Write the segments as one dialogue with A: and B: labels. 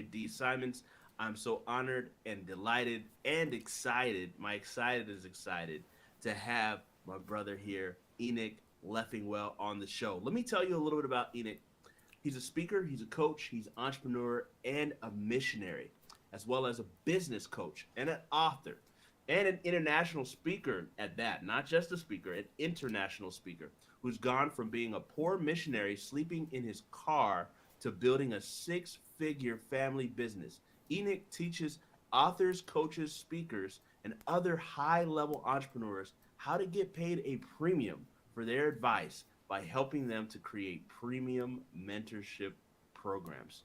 A: D. Simons. I'm so honored and delighted and excited. My excited is excited to have my brother here, Enoch Leffingwell, on the show. Let me tell you a little bit about Enoch. He's a speaker, he's a coach, he's an entrepreneur, and a missionary, as well as a business coach and an author and an international speaker at that. Not just a speaker, an international speaker who's gone from being a poor missionary sleeping in his car to building a six-figure family business. Enoch teaches authors, coaches, speakers, and other high-level entrepreneurs how to get paid a premium for their advice by helping them to create premium mentorship programs.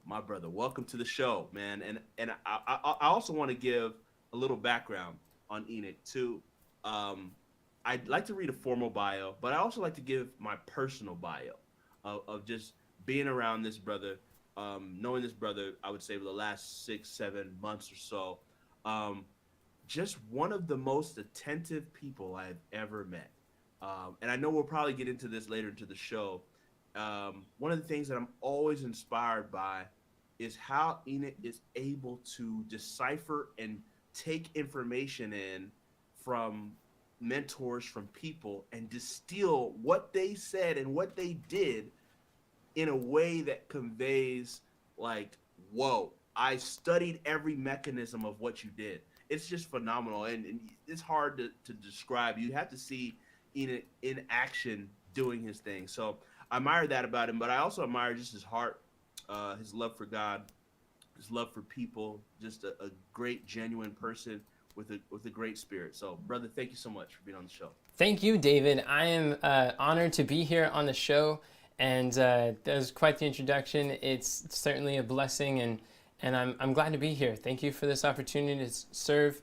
A: My brother, welcome to the show, man. And I also want to give a little background on Enoch too. Um, I'd like to read a formal bio, but I also like to give my personal bio of just being around this brother, knowing this brother. I would say for the last 6, 7 months or so. Um, just one of the most attentive people I've ever met. And I know we'll probably get into this later into the show. One of the things that I'm always inspired by is how Enoch is able to decipher and take information in from mentors, from people, and distill what they said and what they did in a way that conveys, like, whoa, I studied every mechanism of what you did. It's just phenomenal, and it's hard to describe. You have to see in action doing his thing. So I admire that about him, but I also admire just his heart, his love for God, his love for people, just a great, genuine person with a great spirit. So, brother, thank you so much for being on the show.
B: Thank you, David. I am honored to be here on the show, and that was quite the introduction. It's certainly a blessing, and I'm glad to be here. Thank you for this opportunity to serve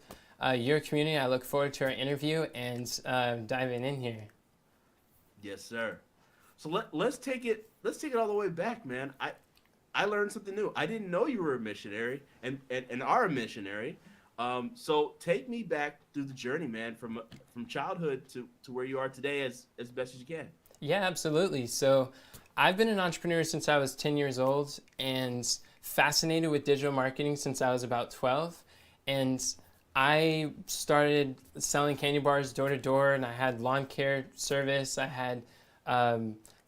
B: your community. I look forward to our interview and diving in here.
A: Yes, sir. So let's take it all the way back, man. I learned something new. I didn't know you were a missionary and are a missionary. So take me back through the journey, man, from childhood to where you are today as best as you can.
B: Yeah, absolutely. So I've been an entrepreneur since I was 10 years old and fascinated with digital marketing since I was about 12. And I started selling candy bars door to door, and I had lawn care service. I had,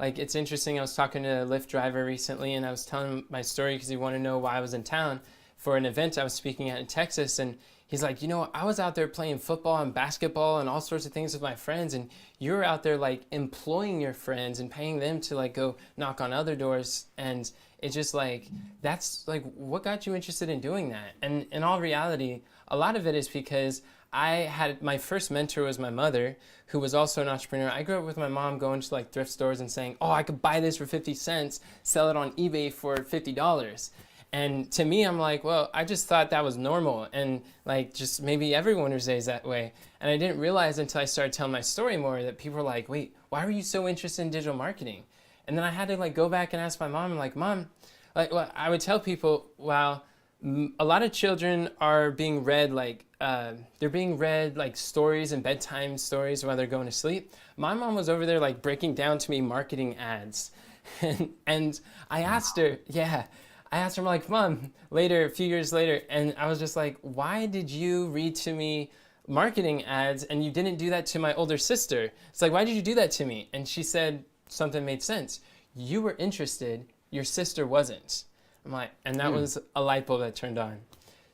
B: it's interesting. I was talking to a Lyft driver recently, and I was telling him my story because he wanted to know why I was in town for an event I was speaking at in Texas. And he's like, I was out there playing football and basketball and all sorts of things with my friends, and you were out there like employing your friends and paying them to like go knock on other doors. And it's just like, that's like, what got you interested in doing that? And in all reality, a lot of it is because I had my first mentor was my mother, who was also an entrepreneur. I grew up with my mom going to like thrift stores and saying, oh, I could buy this for 50 cents, sell it on eBay for $50. And to me, I'm like, well, I just thought that was normal. And like, just maybe everyone raised that way. And I didn't realize until I started telling my story more that people were like, wait, why were you so interested in digital marketing? And then I had to like go back and ask my mom, I'm like, Mom, like, well, I would tell people, wow, a lot of children are being read like they're being read like stories and bedtime stories while they're going to sleep. My mom was over there like breaking down to me marketing ads, and I asked her, I asked her, I'm like, Mom, later, a few years later, and I was just like, why did you read to me marketing ads and you didn't do that to my older sister? It's like, why did you do that to me? And she said something made sense. You were interested, your sister wasn't. I'm like, and that was a light bulb that turned on.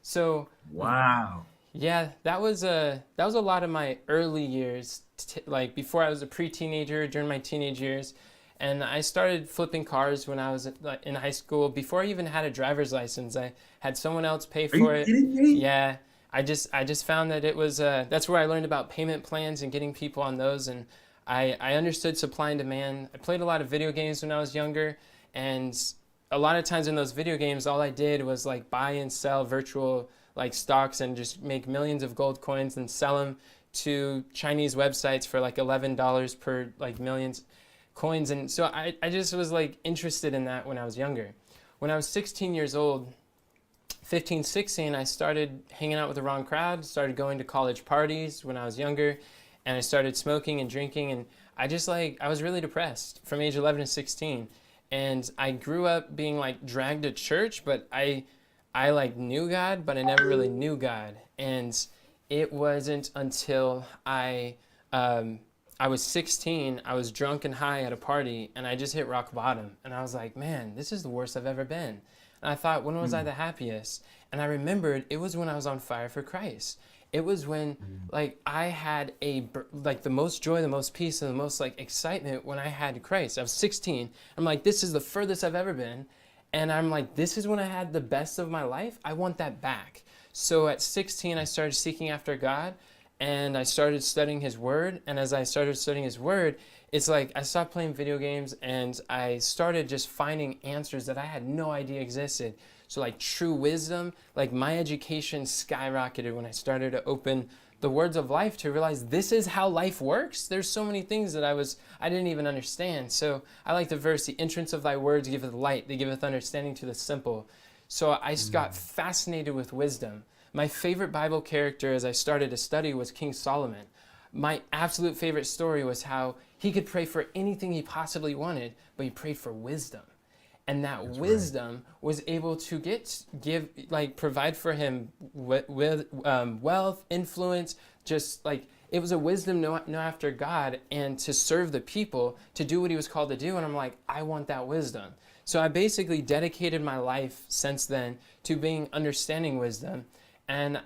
B: So
C: Wow.
B: yeah, that was a lot of my early years, like before I was a pre-teenager, during my teenage years. And I started flipping cars when I was in high school. Before I even had a driver's license, I had someone else pay for it.
C: Are you kidding me?
B: Yeah, I just found that it was that's where I learned about payment plans and getting people on those. And I understood supply and demand. I played a lot of video games when I was younger, and a lot of times in those video games, all I did was like buy and sell virtual like stocks and just make millions of gold coins and sell them to Chinese websites for like $11 per like millions coins. And so I just was like interested in that when I was younger. When I was 16 years old, 15, 16, I started hanging out with the wrong crowd, started going to college parties when I was younger, and I started smoking and drinking, and I was really depressed from age 11 to 16. And I grew up being like dragged to church, but I like knew God, but I never really knew God. And it wasn't until um, I was 16, I was drunk and high at a party, and I just hit rock bottom. And I was like, man, this is the worst I've ever been. And I thought, when was I the happiest? And I remembered it was when I was on fire for Christ. It was when like I had like the most joy, the most peace, and the most like excitement when I had Christ. I was 16. I'm like, this is the furthest I've ever been. And I'm like, this is when I had the best of my life. I want that back. So at 16, I started seeking after God, and I started studying his word. And as I started studying his word, it's like I stopped playing video games and I started just finding answers that I had no idea existed. So like true wisdom, like my education skyrocketed when I started to open the words of life to realize this is how life works. There's so many things that I didn't even understand. So I like the verse, the entrance of thy words giveth light, they giveth understanding to the simple. So I just got fascinated with wisdom. My favorite Bible character as I started to study was King Solomon. My absolute favorite story was how he could pray for anything he possibly wanted, but he prayed for wisdom. And that
C: That's
B: wisdom was able to provide for him with wealth, influence, just like it was a wisdom know after God and to serve the people, to do what he was called to do. And I'm like, I want that wisdom. So I basically dedicated my life since then to being understanding wisdom. And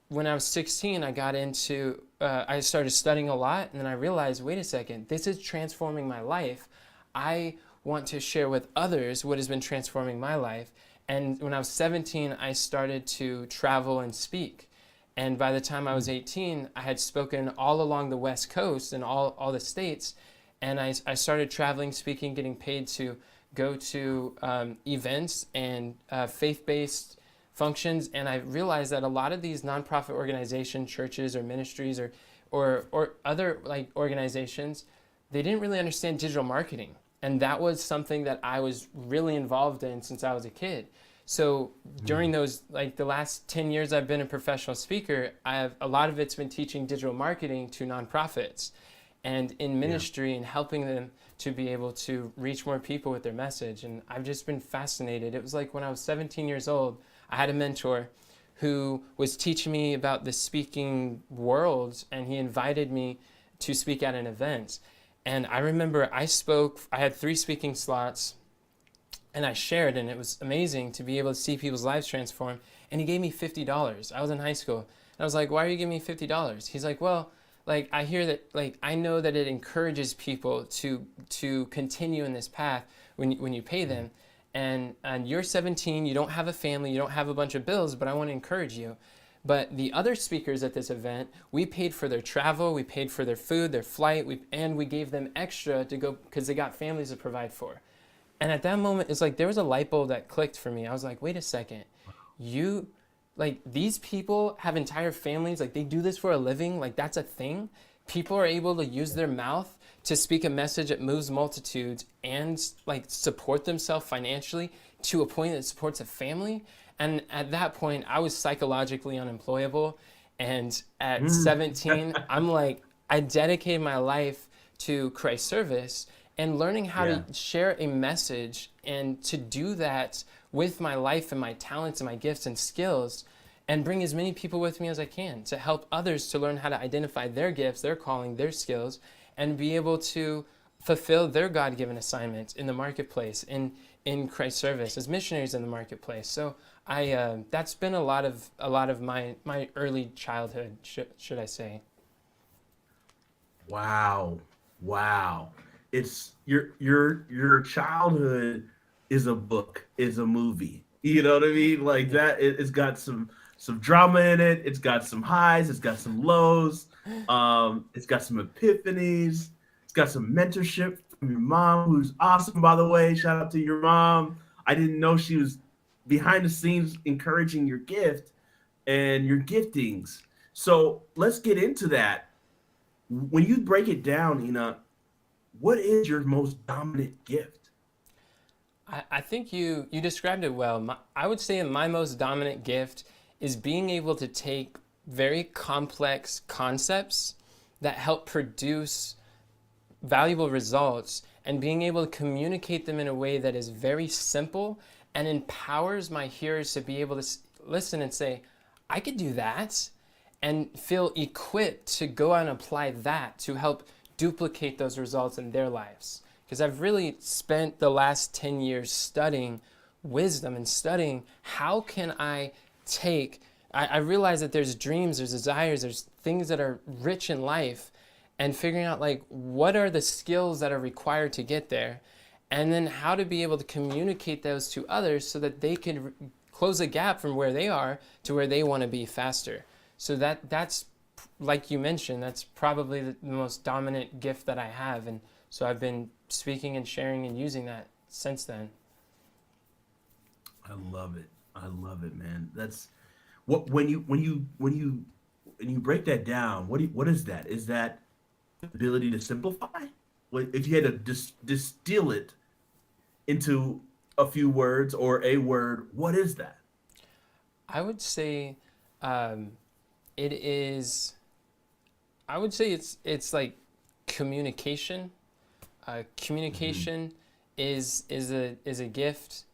B: when I was 16, I started studying a lot, and then I realized, wait a second, this is transforming my life. I want to share with others what has been transforming my life. And when I was 17, I started to travel and speak. And by the time I was 18, I had spoken all along the West Coast and all the states. And I started traveling, speaking, getting paid to go to events and faith-based functions. And I realized that a lot of these nonprofit organizations, churches or ministries or other like organizations, they didn't really understand digital marketing. And that was something that I was really involved in since I was a kid. So during those, like the last 10 years I've been a professional speaker, a lot of it's been teaching digital marketing to nonprofits and in ministry and helping them to be able to reach more people with their message. And I've just been fascinated. It was like when I was 17 years old, I had a mentor who was teaching me about the speaking world, and he invited me to speak at an event. And I remember I had 3 speaking slots, and I shared, and it was amazing to be able to see people's lives transform. And he gave me $50. I was in high school. And I was like, why are you giving me $50? He's like, well, like I hear that, like I know that it encourages people to continue in this path when you pay them. And you're 17, you don't have a family, you don't have a bunch of bills, but I want to encourage you. But the other speakers at this event, we paid for their travel, we paid for their food, their flight, and we gave them extra to go because they got families to provide for. And at that moment, it's like there was a light bulb that clicked for me. I was like, wait a second, these people have entire families, like they do this for a living, like that's a thing. People are able to use their mouth to speak a message that moves multitudes and like support themselves financially to a point that supports a family. And at that point, I was psychologically unemployable. And at 17, I'm like, I dedicated my life to Christ service and learning how to share a message and to do that with my life and my talents and my gifts and skills and bring as many people with me as I can to help others to learn how to identify their gifts, their calling, their skills, and be able to fulfill their God-given assignments in the marketplace, in Christ's service, as missionaries in the marketplace. So that's been a lot of my early childhood, should I say.
C: Wow. It's your childhood is a book, is a movie. You know what I mean? Like that, it's got some drama in it. It's got some highs. It's got some lows. It's got some epiphanies. It's got some mentorship from your mom, who's awesome, by the way. Shout out to your mom. I didn't know she was behind the scenes encouraging your gift and your giftings. So let's get into that. When you break it down, Ina, what is your most dominant gift?
B: I think you described it well. I would say my most dominant gift is being able to take very complex concepts that help produce valuable results and being able to communicate them in a way that is very simple and empowers my hearers to be able to listen and say, I could do that, and feel equipped to go out and apply that to help duplicate those results in their lives. Because I've really spent the last 10 years studying wisdom and studying how can I take, I realize that there's dreams, there's desires, there's things that are rich in life, and figuring out like what are the skills that are required to get there, and then how to be able to communicate those to others so that they can close a gap from where they are to where they want to be faster. So that's like you mentioned, that's probably the most dominant gift that I have, and so I've been speaking and sharing and using that since then.
C: I love it. I love it, man. That's what when you break that down. What is that? Is that the ability to simplify? If you had to distill it into a few words or a word, what is that?
B: I would say it is. I would say it's like communication. Communication is a gift.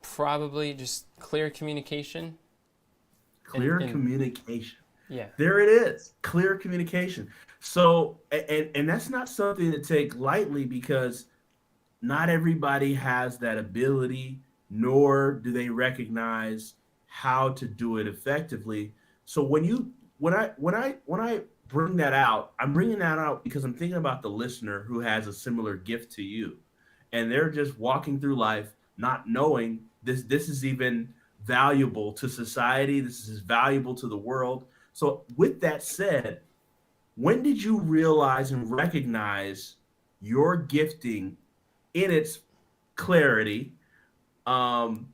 B: Probably just clear communication.
C: Clear communication.
B: Yeah.
C: There it is. Clear communication. So, and that's not something to take lightly, because not everybody has that ability, nor do they recognize how to do it effectively. So when I bring that out, I'm bringing that out because I'm thinking about the listener who has a similar gift to you, and they're just walking through life not knowing this is even valuable to society. This is valuable to the world. So with that said, when did you realize and recognize your gifting in its clarity? And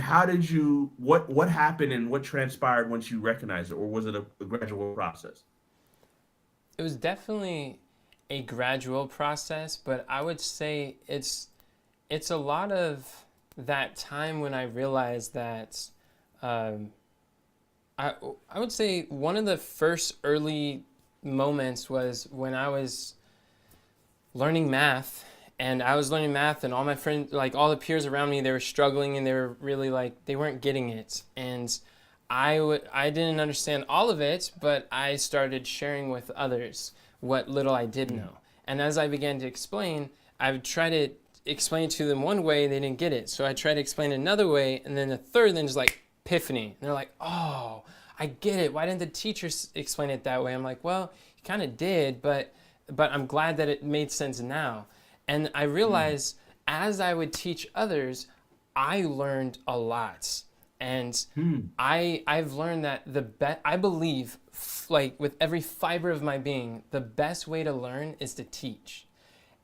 C: how did you, what happened and what transpired once you recognized it? Or was it a gradual process?
B: It was definitely a gradual process, but I would say it's a lot of that time when I realized that I would say one of the first early moments was when I was learning math, and all my friends, like all the peers around me, they were struggling and they were really like, they weren't getting it. And I didn't understand all of it, but I started sharing with others what little I did know. And as I began to explain, I would try to explain it to them one way, they didn't get it. So I tried to explain it another way, and then the third, then just like epiphany. And they're like, oh, I get it. Why didn't the teacher explain it that way? I'm like, well, he kind of did, but I'm glad that it made sense now. And I realized as I would teach others, I learned a lot. And I've learned that I believe, like with every fiber of my being, the best way to learn is to teach.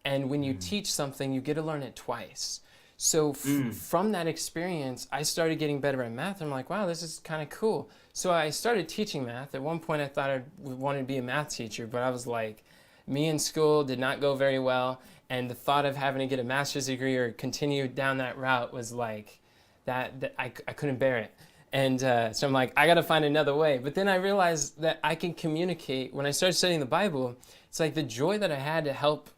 B: And when you teach something, you get to learn it twice. So from that experience, I started getting better at math. I'm like, wow, this is kind of cool. So I started teaching math. At one point, I thought I wanted to be a math teacher, but I was like, me in school did not go very well. And the thought of having to get a master's degree or continue down that route was like, that I couldn't bear it. And so I'm like, I got to find another way. But then I realized that I can communicate. When I started studying the Bible, it's like the joy that I had to help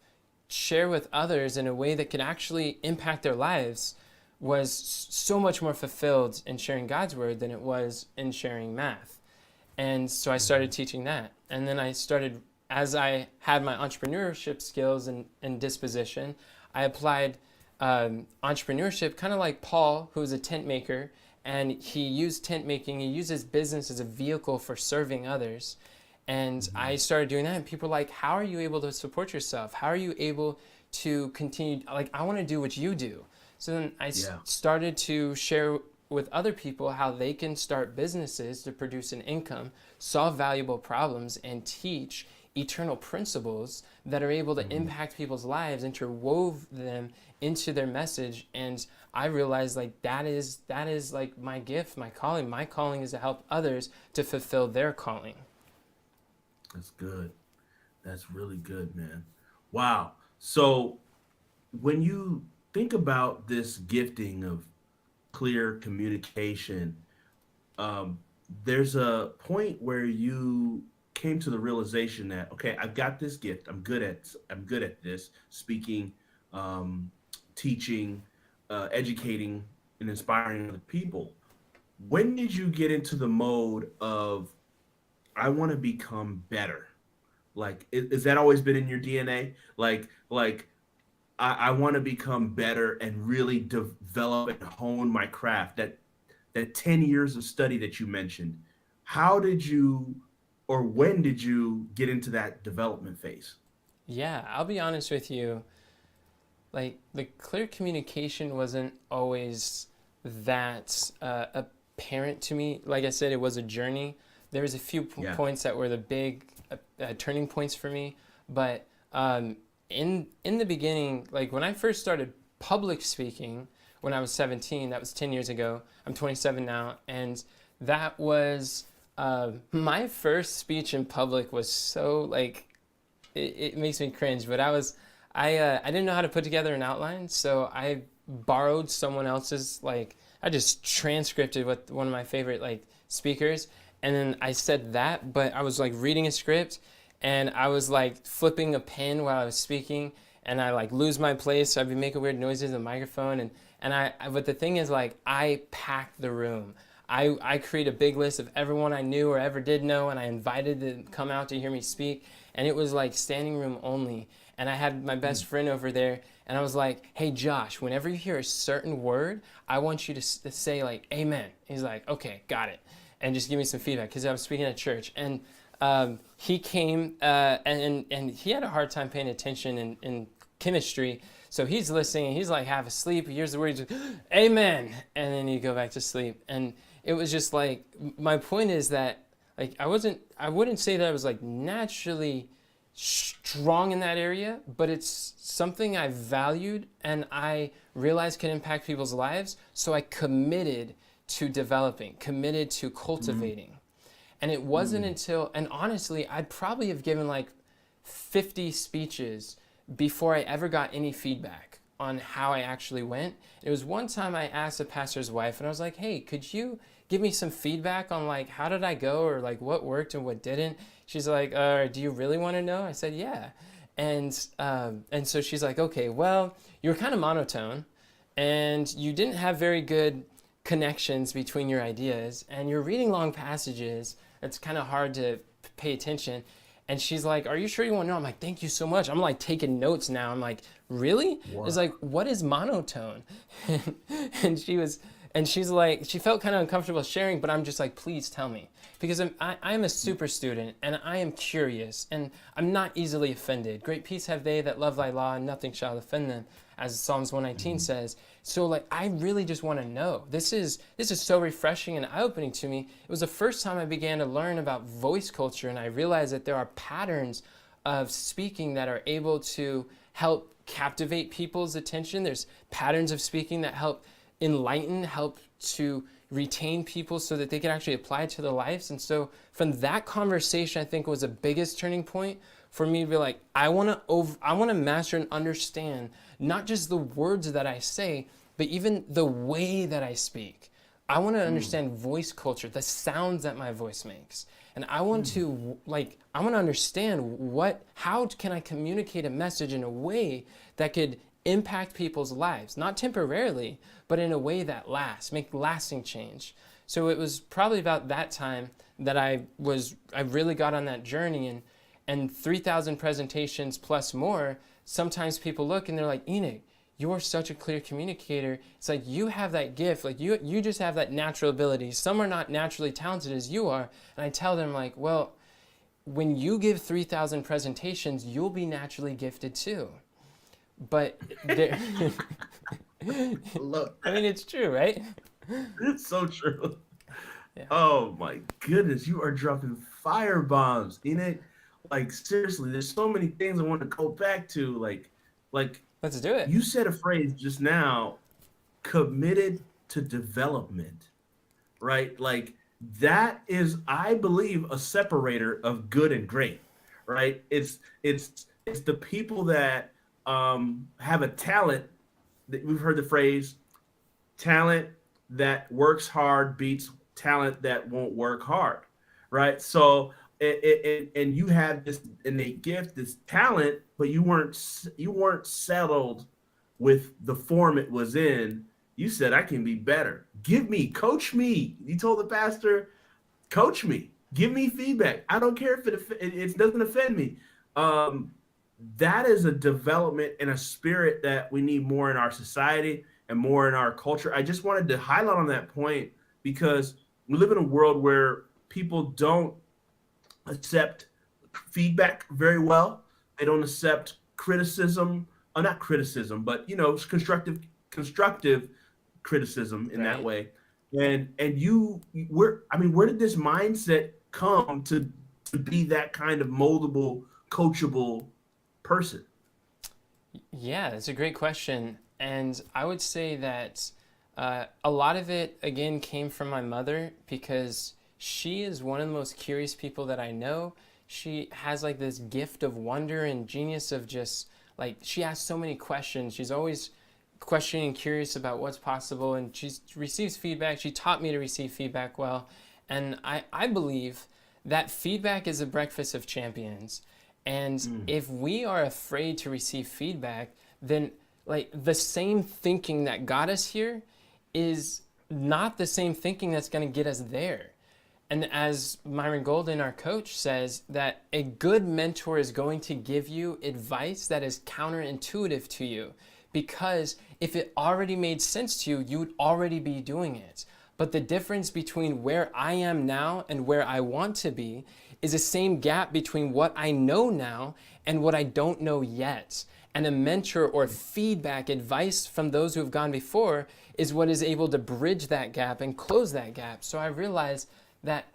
B: share with others in a way that could actually impact their lives was so much more fulfilled in sharing God's word than it was in sharing math. And so I started teaching that. And then I started, as I had my entrepreneurship skills and disposition, I applied entrepreneurship, kind of like Paul, who was a tent maker, and he used tent making, he used his business as a vehicle for serving others. And I started doing that, and people were like, how are you able to support yourself? How are you able to continue? Like, I want to do what you do. So then I started to share with other people how they can start businesses to produce an income, solve valuable problems, and teach eternal principles that are able to impact people's lives, interwove them into their message. And I realized like that is like my gift, my calling. My calling is to help others to fulfill their calling.
C: That's good. That's really good, man. Wow. So when you think about this gifting of clear communication, there's a point where you came to the realization that, okay, I've got this gift. I'm good at this speaking, um, teaching, educating, and inspiring other people. When did you get into the mode of I want to become better? Like, is that always been in your DNA? Like I want to become better and really develop and hone my craft. That 10 years of study that you mentioned. How did you, or when did you get into that development phase?
B: Yeah, I'll be honest with you. Like the clear communication wasn't always that apparent to me. Like I said, it was a journey. There was a few
C: Yeah.
B: points that were the big turning points for me, but in the beginning, like when I first started public speaking when I was 17, that was 10 years ago. I'm 27 now, and that was my first speech in public was so like it makes me cringe, but I didn't know how to put together an outline, so I borrowed someone else's like I just transcripted what one of my favorite like speakers, and then I said that, but I was like reading a script, and I was like flipping a pen while I was speaking, and I like lose my place, so I'd be making weird noises in the microphone, and but the thing is like I packed the room. I create a big list of everyone I knew or ever did know, and I invited them to come out to hear me speak, and it was like standing room only. And I had my best friend over there, and I was like, "Hey Josh, whenever you hear a certain word, I want you to say like Amen." He's like, "Okay, got it," and just give me some feedback because I was speaking at church, and he came and he had a hard time paying attention in chemistry. So he's listening, and he's like half asleep. He hears the word, he's like, "Amen," and then you go back to sleep. And it was just like, my point is that like I wouldn't say that I was like naturally strong in that area, but it's something I valued and I realized can impact people's lives. So I committed to developing, committed to cultivating. And it wasn't until, and honestly, I'd probably have given like 50 speeches before I ever got any feedback on how I actually went. It was one time I asked a pastor's wife, and I was like, "Hey, could you give me some feedback on like how did I go, or like what worked and what didn't?" She's like, "Do you really want to know?" I said, "Yeah." And so she's like, "Okay, well, you were kind of monotone, and you didn't have very good connections between your ideas, and you're reading long passages. It's kind of hard to pay attention." And she's like, "Are you sure you want to know?" I'm like, "Thank you so much." I'm like taking notes now. I'm like, "Really?"
C: Wow.
B: It's like, "What is monotone?" and she's like, she felt kind of uncomfortable sharing, but I'm just like, "Please tell me." Because I'm a super student, and I am curious, and I'm not easily offended. Great peace have they that love thy law, and nothing shall offend them, as Psalms 119 says. So like, I really just want to know. This is so refreshing and eye-opening to me. It was the first time I began to learn about voice culture, and I realized that there are patterns of speaking that are able to help captivate people's attention. There's patterns of speaking that help enlighten, help to retain people so that they can actually apply it to their lives. And so from that conversation, I think was the biggest turning point for me to be like, I want to master and understand not just the words that I say, but even the way that I speak. I want to understand voice culture, the sounds that my voice makes. And I want to understand how can I communicate a message in a way that could impact people's lives, not temporarily, but in a way that lasts, make lasting change. So it was probably about that time that I really got on that journey, and 3,000 presentations plus more. Sometimes people look and they're like, "Enoch, you're such a clear communicator." It's like you have that gift, like you just have that natural ability. Some are not naturally talented as you are. And I tell them like, well, when you give 3,000 presentations, you'll be naturally gifted too. But
C: Look,
B: I mean, it's true, right?
C: it's so true.
B: Yeah.
C: Oh my goodness, you are dropping fire bombs in it. Like seriously, there's so many things I want to go back to. Like
B: Let's do it.
C: you said a phrase just now, committed to development, right? Like that is, I believe, a separator of good and great, right? It's the people that have a talent. That we've heard the phrase, talent that works hard beats talent that won't work hard, right? So and you had this innate gift, this talent, but you weren't settled with the form it was in. You said, I can be better. Coach me. You told the pastor, coach me, give me feedback. I don't care if it doesn't offend me. Um, that is a development and a spirit that we need more in our society and more in our culture. I just wanted to highlight on that point because we live in a world where people don't accept feedback very well. They don't accept criticism, not criticism, but constructive criticism in that
B: Right.
C: way. And where did this mindset come to be that kind of moldable, coachable person?
B: Yeah, that's a great question. And I would say that a lot of it, again, came from my mother because she is one of the most curious people that I know. She has like this gift of wonder and genius of just like, she asks so many questions. She's always questioning and curious about what's possible. And she receives feedback. She taught me to receive feedback well. And I believe that feedback is a breakfast of champions. And if we are afraid to receive feedback, then like the same thinking that got us here is not the same thinking that's going to get us there. And as Myron Golden, our coach, says, that a good mentor is going to give you advice that is counterintuitive to you. Because if it already made sense to you, you would already be doing it. But the difference between where I am now and where I want to be is the same gap between what I know now and what I don't know yet. And a mentor or feedback, advice from those who have gone before is what is able to bridge that gap and close that gap. So I realized that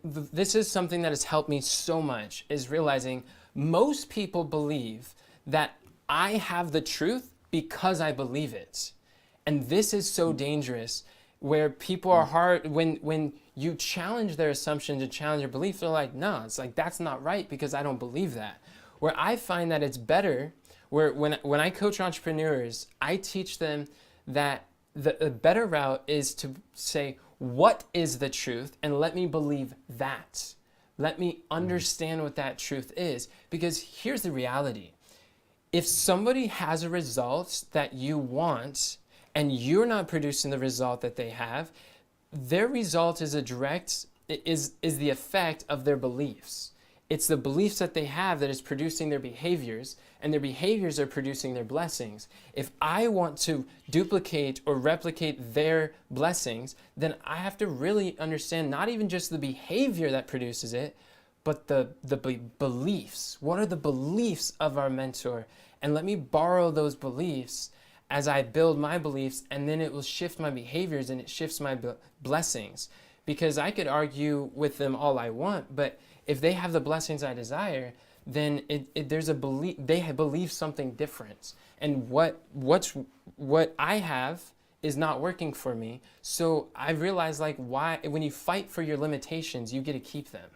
B: this is something that has helped me so much, is realizing most people believe that I have the truth because I believe it. And this is so dangerous, where people are hard when you challenge their assumptions and challenge their belief, they're like, no, it's like, that's not right because I don't believe that. Where I find that it's better, where when I coach entrepreneurs, I teach them that the better route is to say, what is the truth? And let me believe that. Let me understand what that truth is. Because here's the reality. If somebody has a result that you want and you're not producing the result that they have, their result is the effect of their beliefs. It's the beliefs that they have that is producing their behaviors, and their behaviors are producing their blessings. If I want to duplicate or replicate their blessings, then I have to really understand not even just the behavior that produces it, but the beliefs. What are the beliefs of our mentor? And let me borrow those beliefs as I build my beliefs, and then it will shift my behaviors and it shifts my blessings. Because I could argue with them all I want, but if they have the blessings I desire, then there's a belief, they believe something different. And what I have is not working for me. So I realized, like, why, when you fight for your limitations, you get to keep them.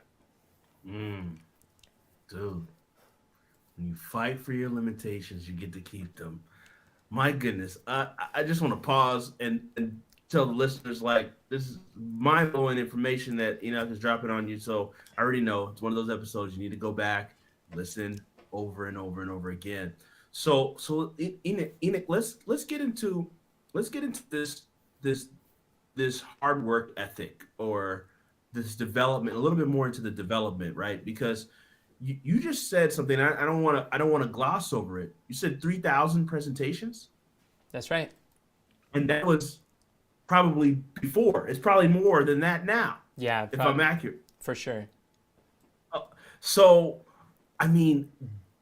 C: Dude, when you fight for your limitations, you get to keep them. My goodness, I just want to pause and tell the listeners, like, this is mind blowing information that Enoch is dropping on you. So I already know it's one of those episodes you need to go back, listen over and over and over again. So Enoch, let's get into this hard work ethic, or this development, a little bit more into the development, right? Because you just said something. I don't want to gloss over it. You said 3,000 presentations,
B: That's right.
C: and that was probably before. It's probably more than that now,
B: Yeah,
C: if I'm accurate.
B: for sure.
C: So, I mean,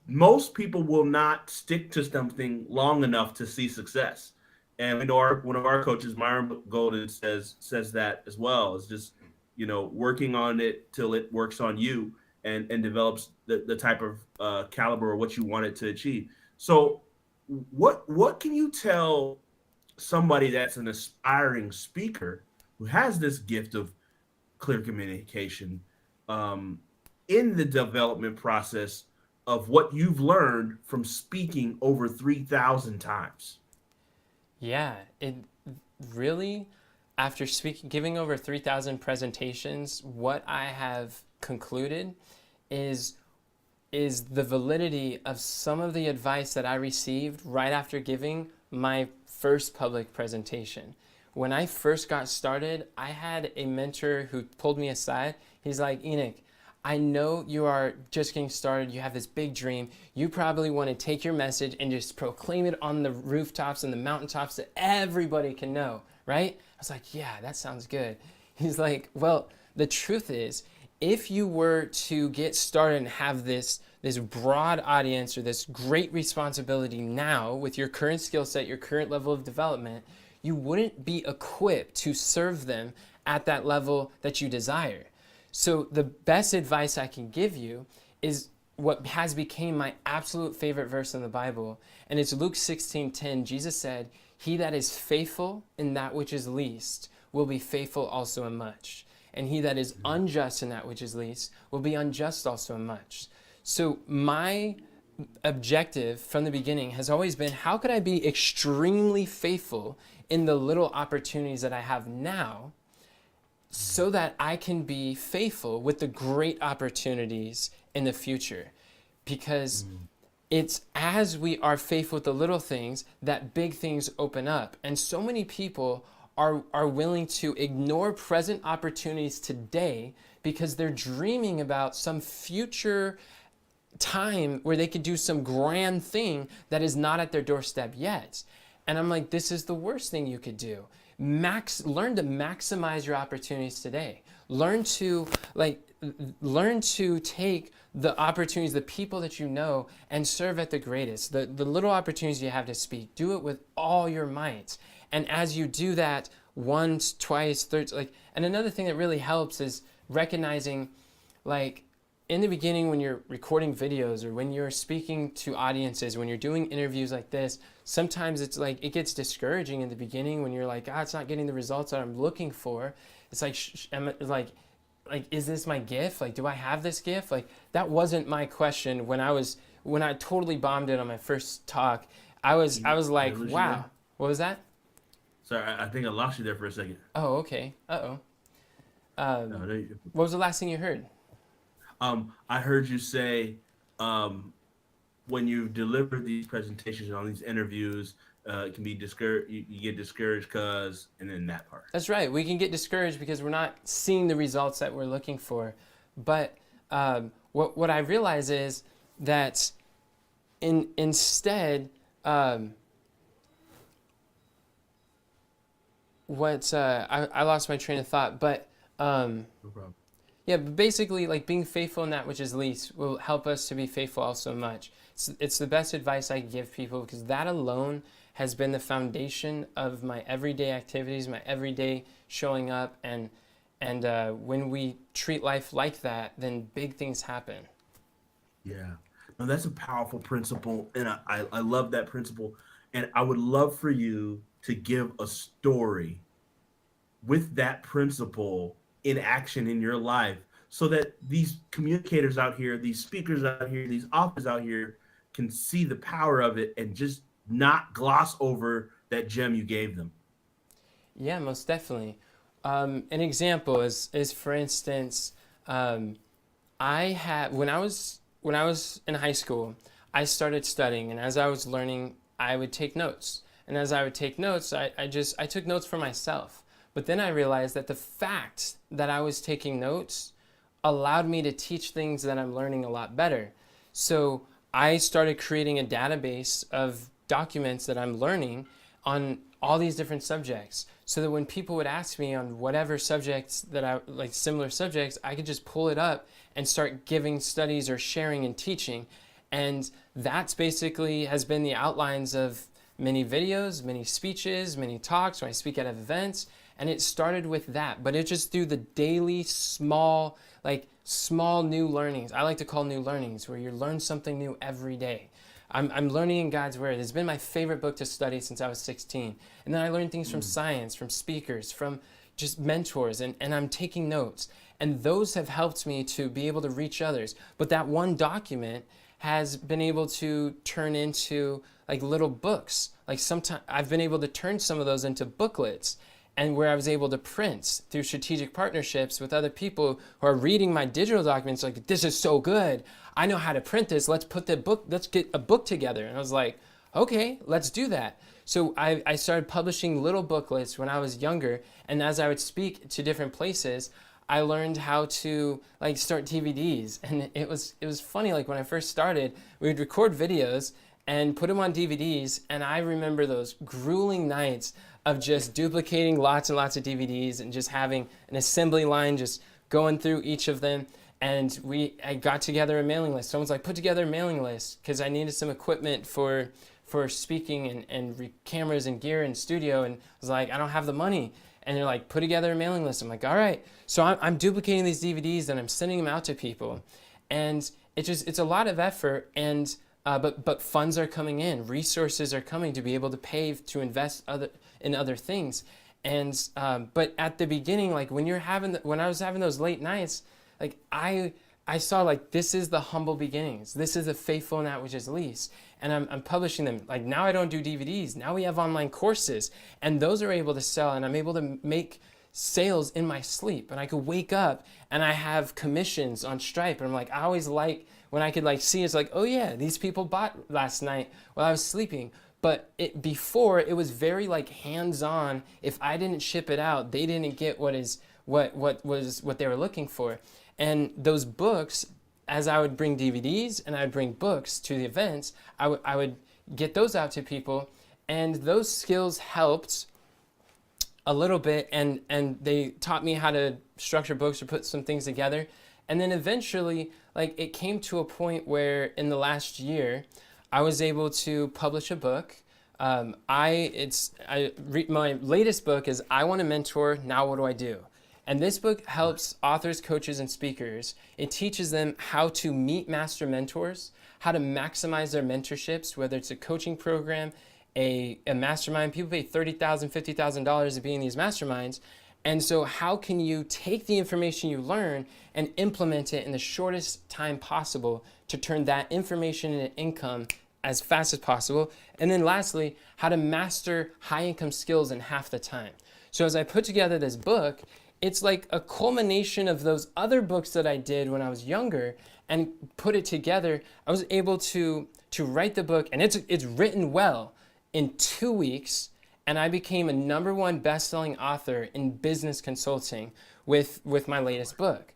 C: most people will not stick to something long enough to see success. And we know one of our coaches, Myron Golden, says that as well. It's just, working on it till it works on you, and develops the type of caliber or what you want it to achieve. So what can you tell somebody that's an aspiring speaker who has this gift of clear communication, in the development process of what you've learned from speaking over 3,000 times?
B: Yeah, it really, after giving over 3,000 presentations, what I have concluded is the validity of some of the advice that I received right after giving my first public presentation. When I first got started, I had a mentor who pulled me aside. He's like, Enoch, I know you are just getting started. You have this big dream. You probably want to take your message and just proclaim it on the rooftops and the mountaintops that everybody can know, right? I was like, yeah, that sounds good. He's like, well, the truth is, if you were to get started and have this broad audience or this great responsibility now with your current skill set, your current level of development, you wouldn't be equipped to serve them at that level that you desire. So the best advice I can give you is what has become my absolute favorite verse in the Bible, and it's Luke 16:10. Jesus said, "He that is faithful in that which is least will be faithful also in much. And he that is unjust in that which is least will be unjust also in much." So my objective from the beginning has always been, how could I be extremely faithful in the little opportunities that I have now so that I can be faithful with the great opportunities in the future? Because it's as we are faithful with the little things that big things open up. And so many people are willing to ignore present opportunities today because they're dreaming about some future time where they could do some grand thing that is not at their doorstep yet. And I'm like, this is the worst thing you could do. Learn to maximize your opportunities today. Learn to take the opportunities, the people that you know, and serve at the greatest. The little opportunities you have to speak, do it with all your might. And as you do that once, twice, third, and another thing that really helps is recognizing, in the beginning when you're recording videos or when you're speaking to audiences, when you're doing interviews like this, sometimes it's it gets discouraging in the beginning when you're like, it's not getting the results that I'm looking for. It's is this my gift? Do I have this gift? That wasn't my question when I totally bombed it on my first talk. I was like, wow. What was that?
C: Sorry, I think I lost you there for a second.
B: Oh, okay. Uh-oh.
C: No,
B: what was the last thing you heard?
C: I heard you say when you deliver these presentations on these interviews, it can be discouraged. You get discouraged and then that part.
B: That's right. We can get discouraged because we're not seeing the results that we're looking for. But what I realize is that instead, I lost my train of thought, but
C: No problem.
B: yeah, but basically, being faithful in that which is least will help us to be faithful also much. It's the best advice I give people because that alone has been the foundation of my everyday activities, my everyday showing up, and when we treat life like that, then big things happen.
C: Yeah, no, that's a powerful principle, and I love that principle, and I would love for you to give a story with that principle in action in your life so that these communicators out here, these speakers out here, these authors out here can see the power of it and just not gloss over that gem you gave them.
B: Yeah, most definitely. An example is for instance, when I was in high school, I started studying, and as I was learning, I would take notes. And as I would take notes, I took notes for myself. But then I realized that the fact that I was taking notes allowed me to teach things that I'm learning a lot better. So I started creating a database of documents that I'm learning on all these different subjects, so that when people would ask me on whatever subjects that I similar subjects, I could just pull it up and start giving studies or sharing and teaching. And that's basically has been the outlines of many videos, many speeches, many talks when I speak at events. And it started with that, but it just through the daily small new learnings. I like to call new learnings, where you learn something new every day. I'm learning in God's Word. It's been my favorite book to study since I was 16. And then I learned things from science, from speakers, from just mentors, and I'm taking notes. And those have helped me to be able to reach others. But that one document has been able to turn into little books. Sometimes I've been able to turn some of those into booklets. and where I was able to print through strategic partnerships with other people who are reading my digital documents like, this is so good. I know how to print this. Let's get a book together. And I was like, okay, let's do that. So I started publishing little booklets when I was younger. And as I would speak to different places, I learned how to like start DVDs. And it was funny. Like when I first started, we would record videos and put them on DVDs. And I remember those grueling nights of just duplicating lots and lots of DVDs and just having an assembly line, just going through each of them. And I got together a mailing list. Someone's like, put together a mailing list because I needed some equipment for speaking and cameras and gear in studio. And I was like, I don't have the money. And they're like, put together a mailing list. I'm like, all right. So I'm duplicating these DVDs and I'm sending them out to people. And it's a lot of effort. And but funds are coming in, resources are coming to be able to pay to invest in other things. And but at the beginning, like when I was having those late nights, like I saw like, this is the humble beginnings. This is the faithful in that which is least. And I'm publishing them. Like now I don't do DVDs. Now we have online courses and those are able to sell and I'm able to make sales in my sleep. And I could wake up and I have commissions on Stripe. And I'm like, I always like when I could like see it's like, oh yeah, these people bought last night while I was sleeping. But before it was very like hands-on. If I didn't ship it out, they didn't get what they were looking for. And those books, as I would bring DVDs and I'd bring books to the events, I would get those out to people, and those skills helped a little bit, and they taught me how to structure books or put some things together. And then eventually, like it came to a point where in the last year, I was able to publish a book. My latest book is I Want to Mentor, Now What Do I Do? And this book helps authors, coaches, and speakers. It teaches them how to meet master mentors, how to maximize their mentorships, whether it's a coaching program, a mastermind. People pay $30,000, $50,000 to be in these masterminds. And so how can you take the information you learn and implement it in the shortest time possible to turn that information into income as fast as possible? And then lastly, how to master high income skills in half the time. So as I put together this book, it's like a culmination of those other books that I did when I was younger and put it together. I was able to write the book, and it's written well in 2 weeks, and I became a #1 best-selling author in business consulting with my latest book.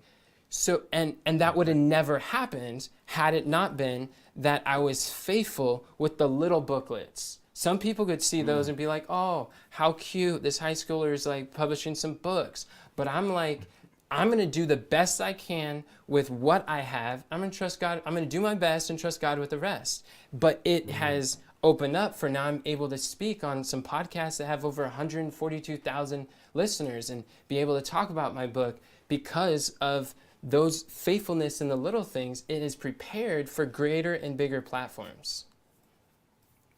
B: So and that would have never happened had it not been that I was faithful with the little booklets. Some people could see those and be like, oh, how cute, this high schooler is like publishing some books. But I'm like, I'm going to do the best I can with what I have. I'm going to trust God. I'm going to do my best and trust God with the rest. But it has opened up for now I'm able to speak on some podcasts that have over 142,000 listeners and be able to talk about my book because of those faithfulness in the little things. It is prepared for greater and bigger platforms.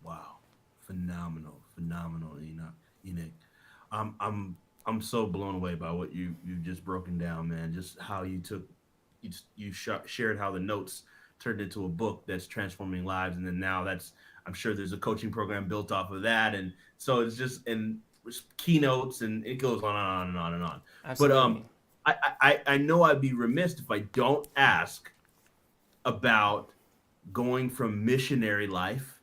C: Wow. Phenomenal, Enoch. I'm so blown away by what you've just broken down, man. Just how you shared how the notes turned into a book that's transforming lives, and then now I'm sure there's a coaching program built off of that, and so it's just in keynotes, and it goes on and on and on and on.
B: Absolutely.
C: But I know I'd be remiss if I don't ask about going from missionary life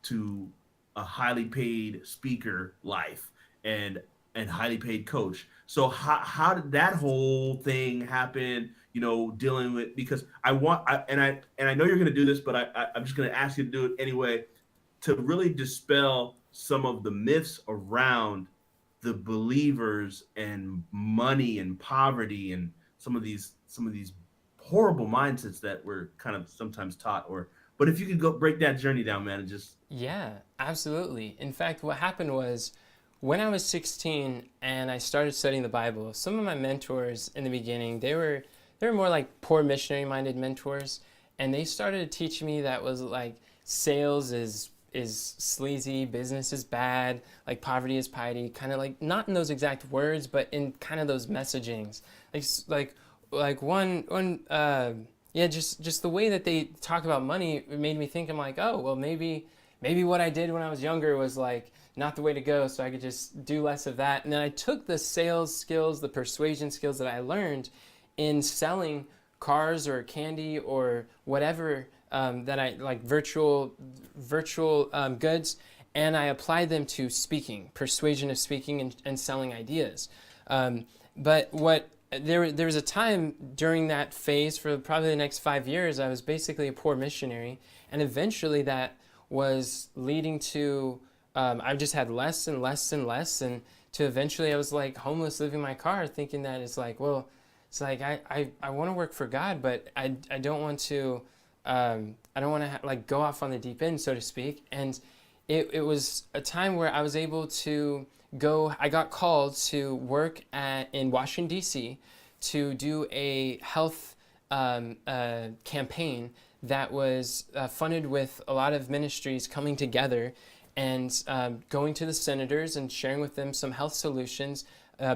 C: to a highly paid speaker life and highly paid coach. So how did that whole thing happen? You know, dealing with, because I know you're going to do this, but I'm just going to ask you to do it anyway, to really dispel some of the myths around the believers and money and poverty and some of these horrible mindsets that we're kind of sometimes taught. But if you could go break that journey down, man, and just...
B: Yeah, absolutely. In fact, what happened was when I was 16 and I started studying the Bible, some of my mentors in the beginning, they were more like poor missionary-minded mentors, and they started teaching me that was like sales is sleazy, business is bad, like poverty is piety, kind of like not in those exact words, but in kind of those messagings, like one. Yeah, just the way that they talk about money, it made me think, I'm like, oh, well, maybe what I did when I was younger was like not the way to go, so I could just do less of that. And then I took the sales skills, the persuasion skills that I learned in selling cars or candy or whatever that I like, virtual goods, and I applied them to speaking, persuasion of speaking, and selling ideas. But there was a time during that phase for probably the next 5 years, I was basically a poor missionary, and eventually that was leading to I just had less and less and less, and to eventually I was like homeless, living in my car, thinking that it's like, well, it's like I want to work for God, but I don't want to like go off on the deep end, so to speak. And it was a time where I was able to go. I got called to work in Washington D.C. to do a health campaign that was funded with a lot of ministries coming together and going to the senators and sharing with them some health solutions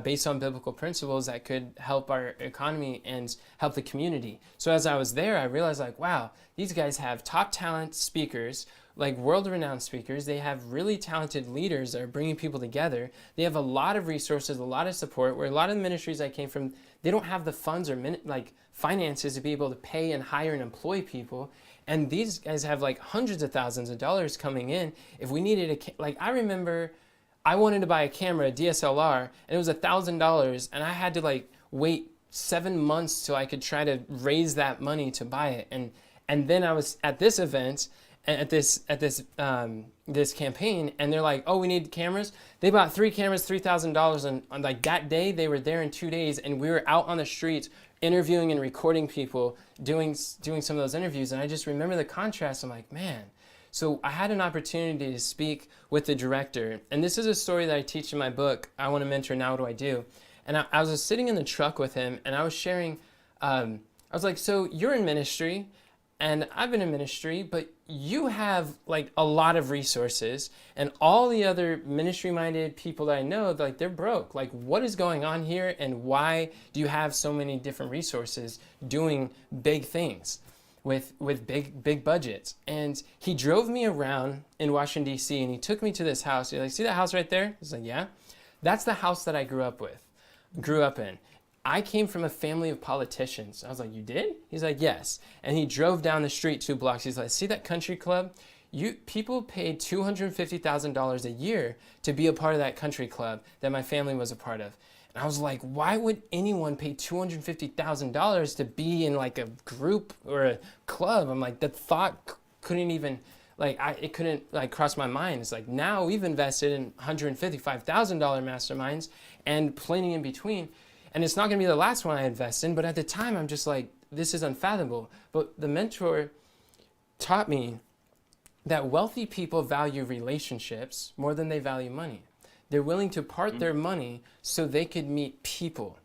B: based on biblical principles that could help our economy and help the community. So as I was there, I realized like, wow, these guys have top talent speakers, like world-renowned speakers. They have really talented leaders that are bringing people together. They have a lot of resources, a lot of support, where a lot of the ministries I came from, they don't have the funds or finances to be able to pay and hire and employ people. And these guys have like hundreds of thousands of dollars coming in. If we needed I remember I wanted to buy a camera, a DSLR, and it was $1,000, and I had to like wait 7 months till I could try to raise that money to buy it. And then I was at this event, at this campaign, and they're like, oh, we need cameras. They bought 3 cameras, $3,000, and on like that day they were there in 2 days, and we were out on the streets interviewing and recording people, doing some of those interviews. And I just remember the contrast. I'm like, man. So I had an opportunity to speak with the director, and this is a story that I teach in my book, I Want to Mentor, Now What Do I Do? And I was sitting in the truck with him, and I was sharing, I was like, so you're in ministry, and I've been in ministry, but you have like a lot of resources, and all the other ministry-minded people that I know, like they're broke. Like, what is going on here, and why do you have so many different resources doing big things with big budgets? And he drove me around in Washington, D.C., and he took me to this house. He's like, see that house right there? I was like, yeah. That's the house that I grew up in. I came from a family of politicians. I was like, you did? He's like, yes. And he drove down the street 2 blocks. He's like, see that country club? People paid $250,000 a year to be a part of that country club that my family was a part of. And I was like, why would anyone pay $250,000 to be in like a group or a club? I'm like, the thought couldn't even, it couldn't cross my mind. It's like, now we've invested in $155,000 masterminds and plenty in between. And it's not going to be the last one I invest in, but at the time I'm just like, this is unfathomable. But the mentor taught me that wealthy people value relationships more than they value money. They're willing to part their money so they could meet people.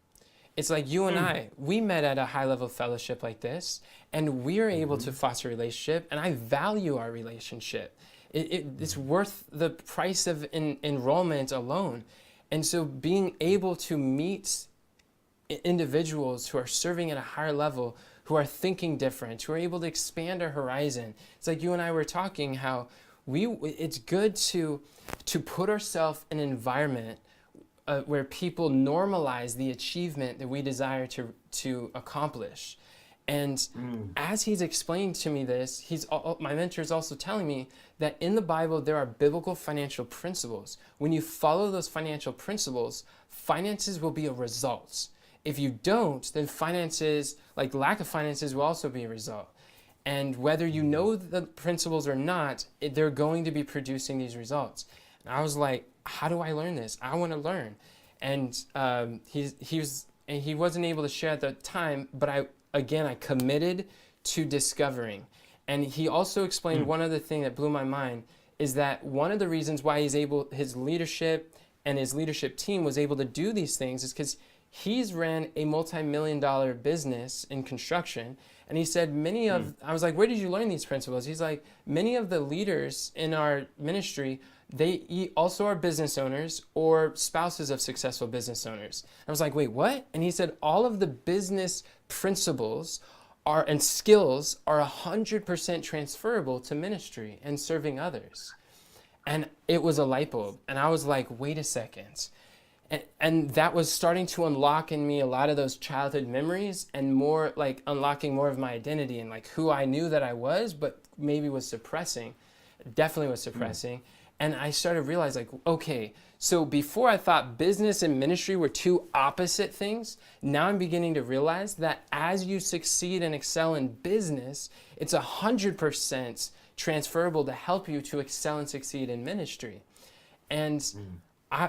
B: It's like you and I, we met at a high-level fellowship like this, and we're able to foster a relationship, and I value our relationship. It's worth the price of enrollment alone. And so being able to meet individuals who are serving at a higher level, who are thinking different, who are able to expand our horizon. It's like you and I were talking how it's good to put ourselves in an environment where people normalize the achievement that we desire to accomplish. And as he's explaining to me this, my mentor is also telling me that in the Bible, there are biblical financial principles. When you follow those financial principles, finances will be a result. If you don't, then finances, like lack of finances, will also be a result. And whether you know the principles or not, they're going to be producing these results. And I was like, how do I learn this? I want to learn. And he wasn't able to share at the time, but I committed to discovering. And he also explained one other thing that blew my mind, is that one of the reasons why his leadership and his leadership team was able to do these things is because he's ran a multi-million-dollar business in construction. And he said I was like, where did you learn these principles? He's like, many of the leaders in our ministry, they also are business owners or spouses of successful business owners. I was like, wait, what? And he said, all of the business principles and skills are 100% transferable to ministry and serving others. And it was a light bulb. And I was like, wait a second. And that was starting to unlock in me a lot of those childhood memories, and more like unlocking more of my identity and like who I knew that I was, but maybe was suppressing, definitely was suppressing. And I started to realize, like, okay, so before I thought business and ministry were two opposite things, now I'm beginning to realize that as you succeed and excel in business, it's 100% transferable to help you to excel and succeed in ministry. And